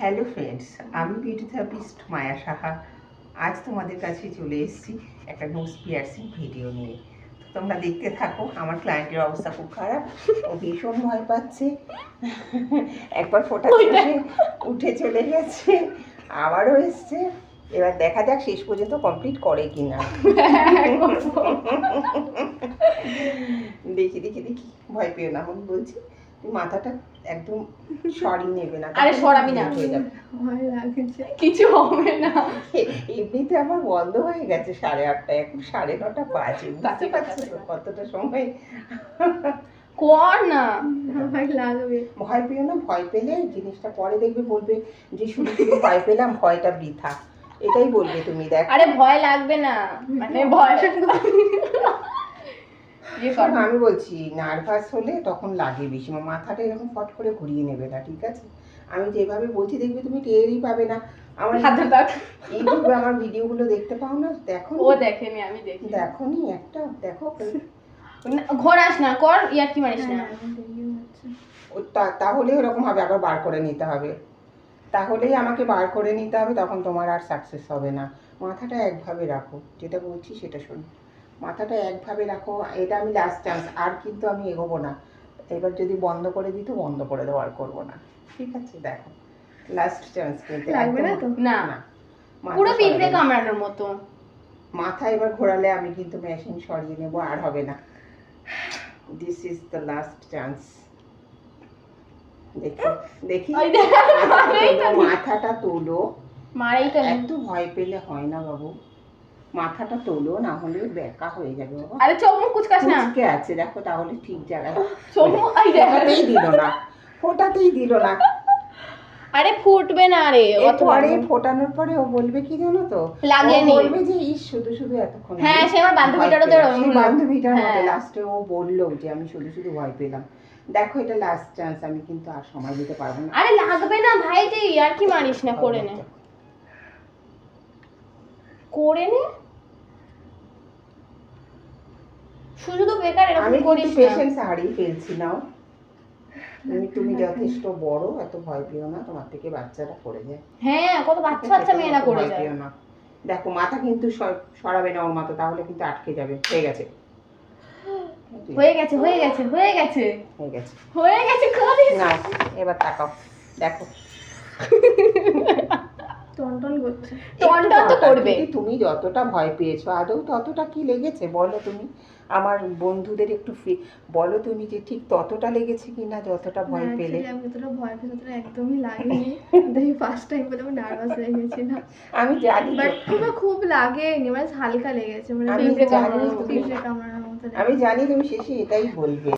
Hello friends, আমি beauty therapist মায়া সাহা। আজ তোমাদের কাছে চলে এসেছি একটা নোজ পিয়ার্সিং ভিডিও নিয়ে। তো তোমরা দেখতে থাকো। আমার ক্লায়েন্টের অবস্থা খুব খারাপ, ও ভীষণ ভয় পাচ্ছে। একবার ফোটা উঠে চলে গেছে, আবারও এসছে। এবার দেখা যাক শেষ পর্যন্ত কমপ্লিট করে কিনা। দেখি দেখি দেখি, ভয় পেও না। আমি বলছি মাথাটা একদম সরি নেবে না। আরে সরাবি না, হয়ে যাবে, ভয় লাগছে, কিছু হবে না। এমনিতে আমার বন্ধ হয়ে গেছে 8:30, এখন 9:30 বাজে। বুঝতে পারছো তো কতটা সময়। কর না, ভয় লাগবে। ভয় পেও না, ভয় পেলে জিনিসটা পরে দেখবে বলবে যে শুধু শুধু ভয় পেলাম, ভয়টা বৃথা, এটাই বলবে তুমি। দেখ, আরে ভয় লাগবে না, মানে ভয় আমি বলছি নার্ভাস হলে তখন লাগে বেশি, মাথাটা এরকম ফট করে ঘুরিয়ে নেবে না, ঠিক আছে? আমি যেভাবে বলছি দেখবে তুমি টেরই পাবে না। আমার ইউটিউবে আমার ভিডিওগুলো দেখতে পাও না? দেখো, ও দেখেনি, আমি দেখি। দেখো নি একটা, দেখো। ঘোরাস না, কর, ইয়ার কি মারিস না। তাহলে ওরকম হবে, আবার বার করে নিতে হবে, তাহলেই আমাকে বার করে নিতে হবে, তখন তোমার আর সাকসেস হবে না। মাথাটা একভাবে রাখো, যেটা বলছি সেটা শোনো। মাথাটা একভাবে রাখো, এটা আমি লাস্ট চান্স, আর কিন্তু আমি এগোবো না। এবার যদি বন্ধ করে দিত বন্ধ করে দেবো, আর করবো না, ঠিক আছে? দেখো, লাস্ট চান্স কিন্তু লাগবে না তো? না, মাথা পুরো পিঁপড়ে সরাবে না। কামড়ানোর মতো মাথা এবার ঘোরালে আমি কিন্তু মেশিন সরিয়ে নেবো, আর হবে না। This is the last chance. দেখি দেখি, মাথাটা তোলো। মারেই তো এত ভয় পেলে হয় না বাবু, মাথাটা তোলো, না হলে বেকা হয়ে যাবে বাবা। আরে চোখ মুখ কুচকাস না, কুচকে আছে দেখো, তাহলে ঠিক জায়গায়। চোখ মুখ ফোটাতেই দিল না, ফোটাতেই দিল না। আরে ফুটবে না রে, অত পরে ফোটানোর পরে ও বলবে কি জানো তো, লাগে নি, বলবে যে ইস শুধু শুধু এতক্ষণ। হ্যাঁ, সে আমার বান্ধবীটারও তো এরকম হলো। বান্ধবীটার মতো হ্যাঁ। লাস্টে ও বললো যে আমি শুধু শুধু ভয় পেলাম। দেখো, এটা লাস্ট চান্স, আমি কিন্তু আর সময় দিতে পারবো না। আরে লাগবে না ভাই, তুই আর কি মারিস না, করে নে, করে নে, শুধু তো বেকার এরকম আমি করিস কিন্তু না। পেশেন্স হারিয়ে ফেলছি না। তুমি যথেষ্ট বড়, এত ভয় পেও না, তোমার থেকে বাচ্চারা পড়ে যায়। হ্যাঁ, কত বাচ্চা বাচ্চা মেয়েরা করে ভয় যায়। পেও না। দেখো, মাথা কিন্তু সরাবে না ওর মাথা, তাহলে কিন্তু আটকে যাবে। হয়ে গেছে, হয়ে গেছে, হয়ে গেছে, হয়ে গেছে, হয়ে গেছে, হয়ে গেছে, করিস না। এবার তাকাও, দেখো টনটন করছে। টনটন তো করবে। তুমি যতটা ভয় পেয়েছো, আদৌ ততটা কি লেগেছে বলো তুমি? আমার বন্ধুদের একটু বলো তুমি যে ঠিক ততটা লেগেছে কিনা যতটা ভয় পেলে। আমি যতটা ভয় পেয়ে ততটা একদমই লাগেনি। দেখি ফার্স্ট টাইম বলে আমি নার্ভাস হয়ে গেছিলাম। আমি জানি, বাট খুব লাগেনি, মানে হালকা লেগেছে, মানে আমি জানি পিঁপড়ে কামড়ানোর মতো। আমি জানি তুমি শেষে এটাই বলবে।